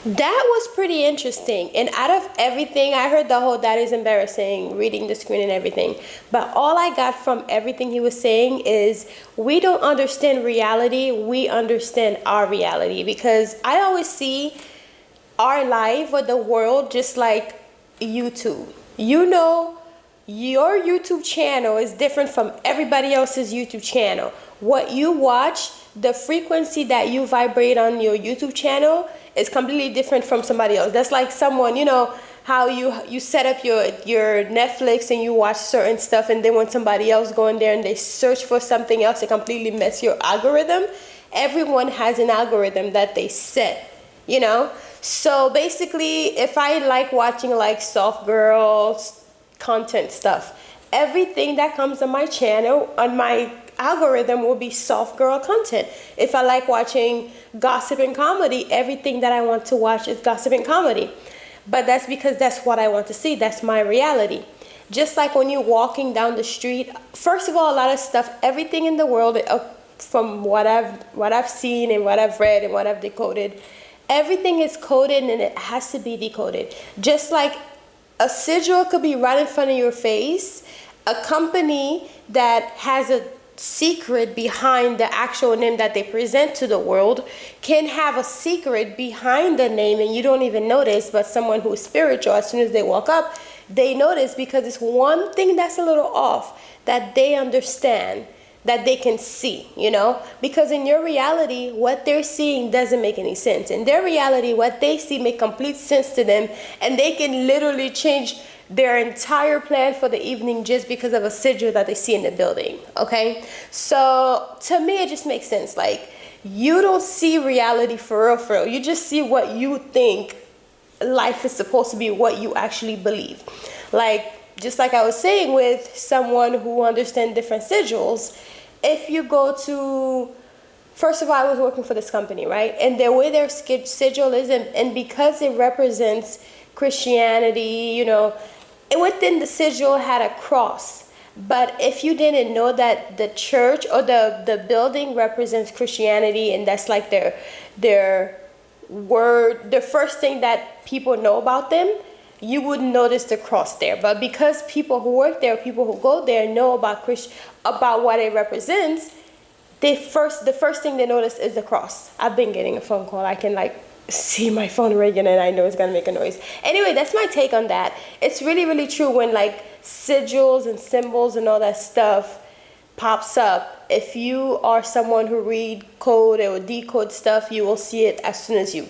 That was pretty interesting. And out of everything, I heard the whole that is embarrassing, reading the screen and everything. But all I got from everything he was saying is we don't understand reality, we understand our reality. Because I always see our life or the world just like YouTube. You know, your YouTube channel is different from everybody else's YouTube channel. What you watch, the frequency that you vibrate on your YouTube channel is completely different from somebody else. That's like someone, you know, how you set up your Netflix and you watch certain stuff, and then when somebody else go in there and they search for something else, it completely mess your algorithm. Everyone has an algorithm that they set, you know. So basically, if I like watching like soft girls content stuff, everything that comes on my channel, on my algorithm, will be soft girl content. If I like watching gossip and comedy, everything that I want to watch is gossip and comedy. But that's because that's what I want to see. That's my reality. Just like when you're walking down the street, first of all, a lot of stuff, everything in the world, from what I've seen and what I've read and what I've decoded, everything is coded and it has to be decoded. Just like a sigil could be right in front of your face, a company that has a secret behind the actual name that they present to the world can have a secret behind the name and you don't even notice, but someone who's spiritual, as soon as they walk up, they notice because it's one thing that's a little off that they understand, that they can see, you know? Because in your reality, what they're seeing doesn't make any sense. In their reality, what they see make complete sense to them, and they can literally change their entire plan for the evening just because of a sigil that they see in the building, okay? So to me, it just makes sense. Like, you don't see reality for real, for real. You just see what you think life is supposed to be, what you actually believe. Like, just like I was saying with someone who understands different sigils, if you go to, first of all, I was working for this company, right? And the way their sigil is, and because it represents Christianity, you know, and within the sigil had a cross. But if you didn't know that the church or the building represents Christianity, and that's like their word, the first thing that people know about them, you wouldn't notice the cross there. But because people who work there, people who go there know about about what it represents, the first thing they notice is the cross. I've been getting a phone call. I can like see my phone ringing and I know it's gonna make a noise. Anyway, that's my take on that. It's really, really true when like sigils and symbols and all that stuff pops up. If you are someone who read code or decode stuff, you will see it as soon as you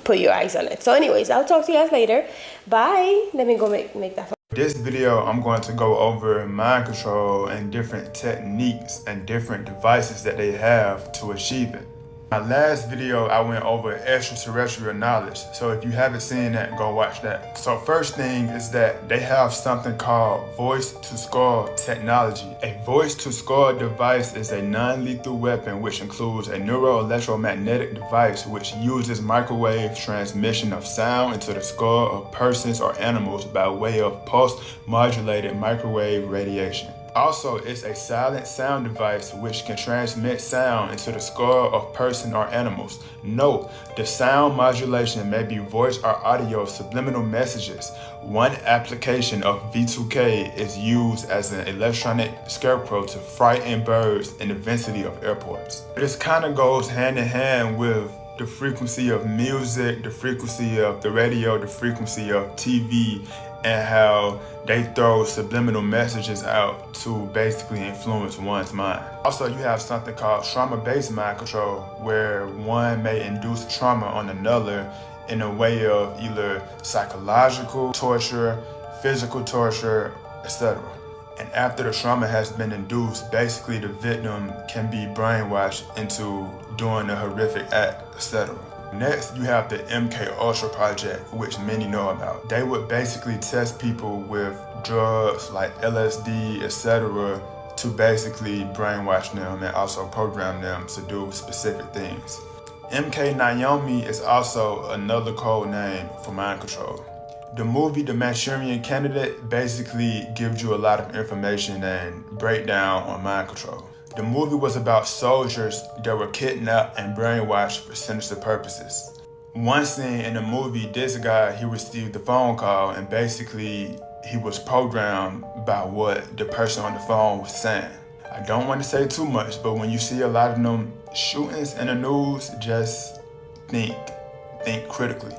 put your eyes on it. So anyways, I'll talk to you guys later. Bye. Let me go make that phone. This video, I'm going to go over mind control and different techniques and different devices that they have to achieve it. My last video, I went over extraterrestrial knowledge. So if you haven't seen that, go watch that. So first thing is that they have something called voice to skull technology. A voice to skull device is a non-lethal weapon which includes a neuroelectromagnetic device which uses microwave transmission of sound into the skull of persons or animals by way of pulse-modulated microwave radiation. Also, it's a silent sound device which can transmit sound into the skull of person or animals. Note, the sound modulation may be voice or audio subliminal messages. One application of V2K is used as an electronic scarecrow to frighten birds in the vicinity of airports. This kind of goes hand in hand with the frequency of music, the frequency of the radio, the frequency of TV, and how they throw subliminal messages out to basically influence one's mind. Also, you have something called trauma-based mind control, where one may induce trauma on another in a way of either psychological torture, physical torture, etc. And after the trauma has been induced, basically the victim can be brainwashed into doing a horrific act, etc. Next, you have the MK Ultra project, which many know about. They would basically test people with drugs like LSD, etc., to basically brainwash them and also program them to do specific things. MK Naomi is also another code name for mind control. The movie The Manchurian Candidate basically gives you a lot of information and breakdown on mind control. The movie was about soldiers that were kidnapped and brainwashed for sinister purposes. One scene in the movie, this guy, he received a phone call and basically he was programmed by what the person on the phone was saying. I don't want to say too much, but when you see a lot of them shootings in the news, just think critically.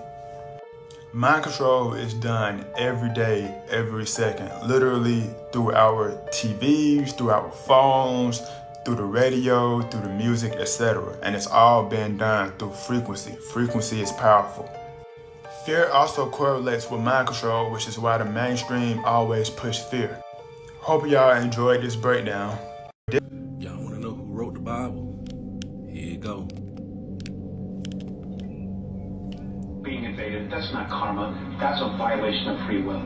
Mind control is done every day, every second, literally through our TVs, through our phones, through the radio, through the music, etc. And it's all being done through frequency. Frequency is powerful. Fear also correlates with mind control, which is why the mainstream always push fear. Hope y'all enjoyed this breakdown. Y'all want to know who wrote the Bible? Here you go. Being invaded, that's not karma. That's a violation of free will.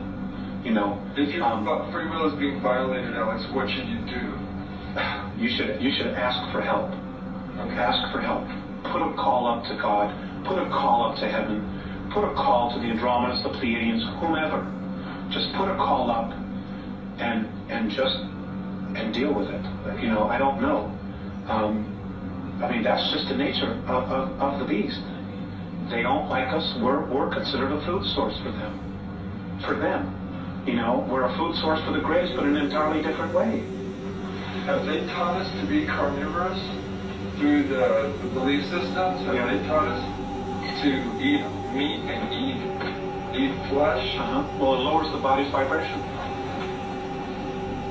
You know, If you thought free will is being violated, Alex, what should you do? you should ask for help. Okay. Ask for help. Put a call up to God. Put a call up to heaven. Put a call to the Andromedas, the Pleiadians, whomever. Just put a call up and deal with it. You know, I don't know. I mean, that's just the nature of the beast. They don't like us. We're considered a food source for them. For them. You know, we're a food source for the Greys, but in an entirely different way. Have they taught us to be carnivorous through the belief systems? Have they taught us to eat meat and eat flesh? Well, it lowers the body's vibration.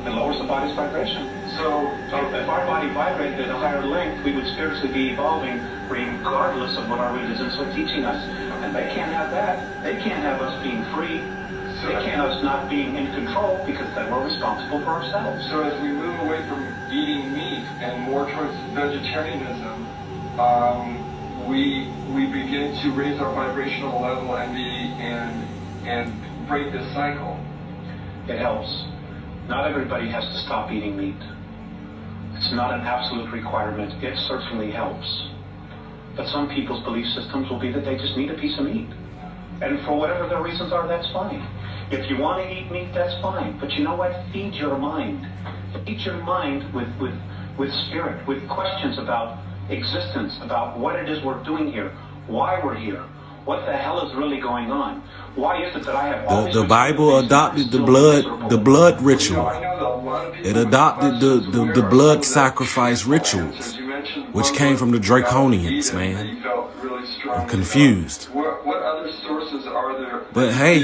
It lowers the body's vibration. So if our body vibrated at a higher length, we would spiritually be evolving regardless of what our religions are teaching us. And they can't have that. They can't have us being free. They can't have us not being in control because then we're responsible for ourselves. So as we move away from eating meat and more towards vegetarianism, we begin to raise our vibrational level and break the cycle. It helps. Not everybody has to stop eating meat. It's not an absolute requirement. It certainly helps. But some people's belief systems will be that they just need a piece of meat. And for whatever their reasons are, that's fine. If you want to eat meat, that's fine. But you know what? Feed your mind. Feed your mind with spirit, with questions about existence, about what it is we're doing here, why we're here, what the hell is really going on. Why is it that I have all these The Bible adopted the blood ritual. It adopted the blood sacrifice rituals, which came from the Draconians, man. I'm confused. What other sources are there? But hey,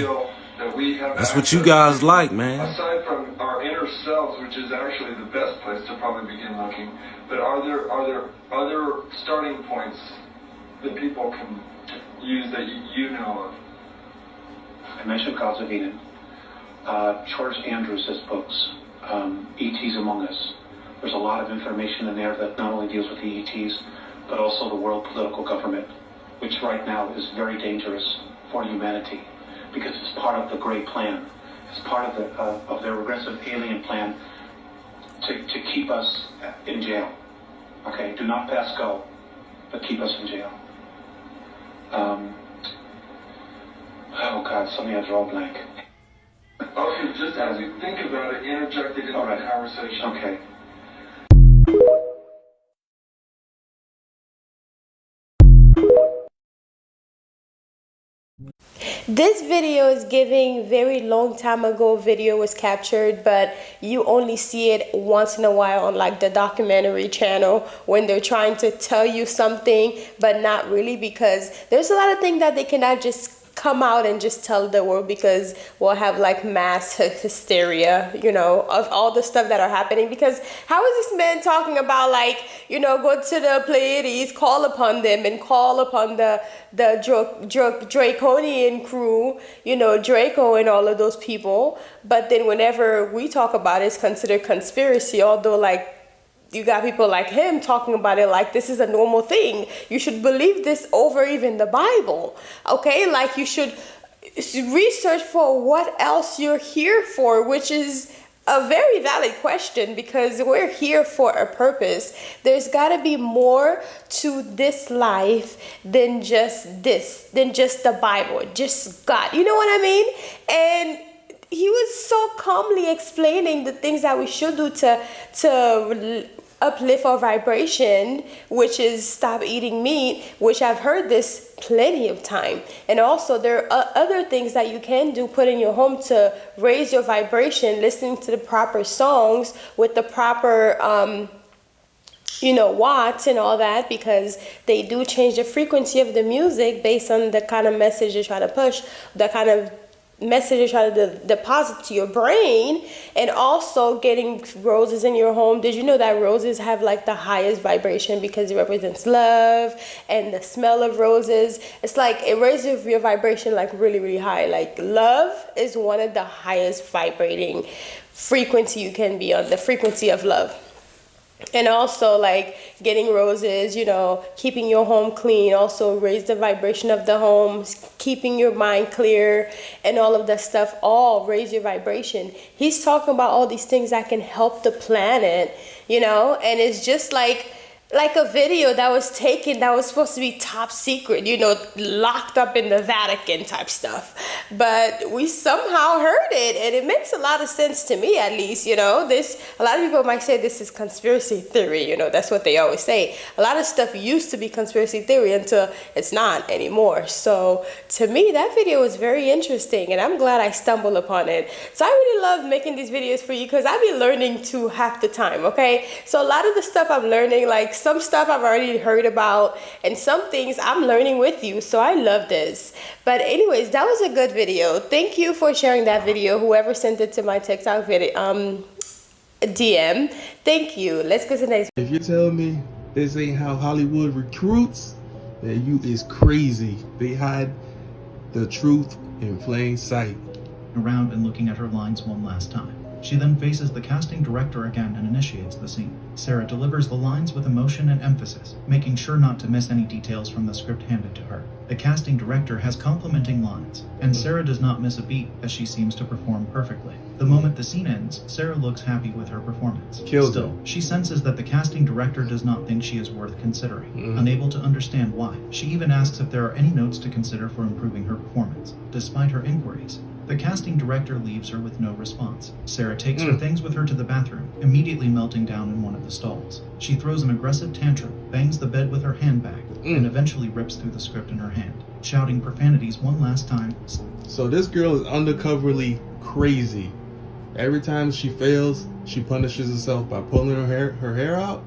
that we have that's what you guys like, man. Aside from our inner selves, which is actually the best place to probably begin looking, but are there other starting points that people can use that you know of? I mentioned Gods of Eden. George Andrews' books, E.T.s Among Us. There's a lot of information in there that not only deals with the E.T.s, but also the world political government, which right now is very dangerous for humanity because it's part of the Great Plan. It's part of their regressive alien plan to keep us in jail. Okay, do not pass go, but keep us in jail. Oh God, suddenly I draw a blank. Okay, just as you think about it, interject it into the conversation. Okay. This video is giving very long time ago video was captured, but you only see it once in a while on like the documentary channel when they're trying to tell you something, but not really, because there's a lot of things that they cannot just come out and just tell the world, because we'll have like mass hysteria, you know, of all the stuff that are happening. Because how is this man talking about, like, you know, go to the Pleiades, call upon them, and call upon the Draconian crew, you know, Draco and all of those people, but then whenever we talk about it, it's considered conspiracy, although like you got people like him talking about it like this is a normal thing. You should believe this over even the Bible, okay? Like you should research for what else you're here for, which is a very valid question, because we're here for a purpose. There's got to be more to this life than just this, than just the Bible, just God. You know what I mean? And he was so calmly explaining the things that we should do to uplift our vibration, which is stop eating meat, which I've heard this plenty of time. And also there are other things that you can do, put in your home to raise your vibration, listening to the proper songs with the proper watts and all that, because they do change the frequency of the music based on the kind of message you try to push, the kind of message you try to deposit to your brain. And also getting roses in your home. Did you know that roses have like the highest vibration because it represents love, and the smell of roses, it's like it raises your vibration like really, really high. Like love is one of the highest vibrating frequency you can be on, the frequency of love. And also like getting roses, keeping your home clean, also raise the vibration of the home, keeping your mind clear, and all of that stuff, all raise your vibration. He's talking about all these things that can help the planet, and it's just like a video that was taken that was supposed to be top secret, locked up in the Vatican type stuff. But we somehow heard it, and it makes a lot of sense to me, at least, a lot of people might say this is conspiracy theory, that's what they always say. A lot of stuff used to be conspiracy theory until it's not anymore. So to me, that video was very interesting, and I'm glad I stumbled upon it. So I really love making these videos for you because I be learning too half the time, okay? So a lot of the stuff I'm learning, like some stuff I've already heard about, and some things I'm learning with you, so I love this. But anyways, that was a good video. Thank you for sharing that video, whoever sent it to my TikTok video DM. Thank you. Let's go to the next. If you're telling me this ain't how Hollywood recruits, then you is crazy. They hide the truth in plain sight. Around and looking at her lines one last time. She then faces the casting director again and initiates the scene. Sarah delivers the lines with emotion and emphasis, making sure not to miss any details from the script handed to her. The casting director has complimenting lines, and Sarah does not miss a beat as she seems to perform perfectly. The moment the scene ends, Sarah looks happy with her performance. Still, she senses that the casting director does not think she is worth considering. Unable to understand why, she even asks if there are any notes to consider for improving her performance. Despite her inquiries, the casting director leaves her with no response. Sarah takes her things with her to the bathroom, immediately melting down in one of the stalls. She throws an aggressive tantrum, bangs the bed with her handbag, and eventually rips through the script in her hand, shouting profanities one last time. So this girl is undercoverly crazy. Every time she fails, she punishes herself by pulling her hair out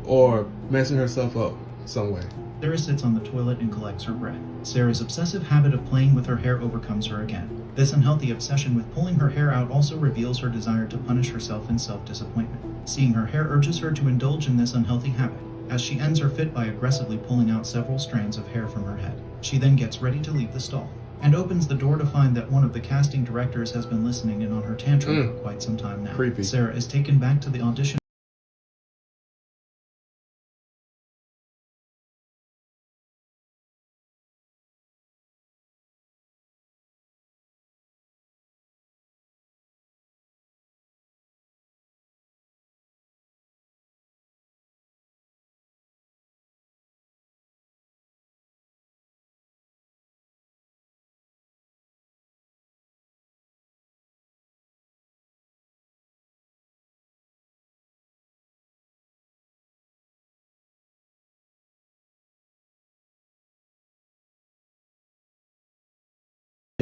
or messing herself up some way. Sarah sits on the toilet and collects her breath. Sarah's obsessive habit of playing with her hair overcomes her again. This unhealthy obsession with pulling her hair out also reveals her desire to punish herself in self-disappointment. Seeing her hair urges her to indulge in this unhealthy habit, as she ends her fit by aggressively pulling out several strands of hair from her head. She then gets ready to leave the stall, and opens the door to find that one of the casting directors has been listening in on her tantrum for quite some time now. Creepy. Sarah is taken back to the audition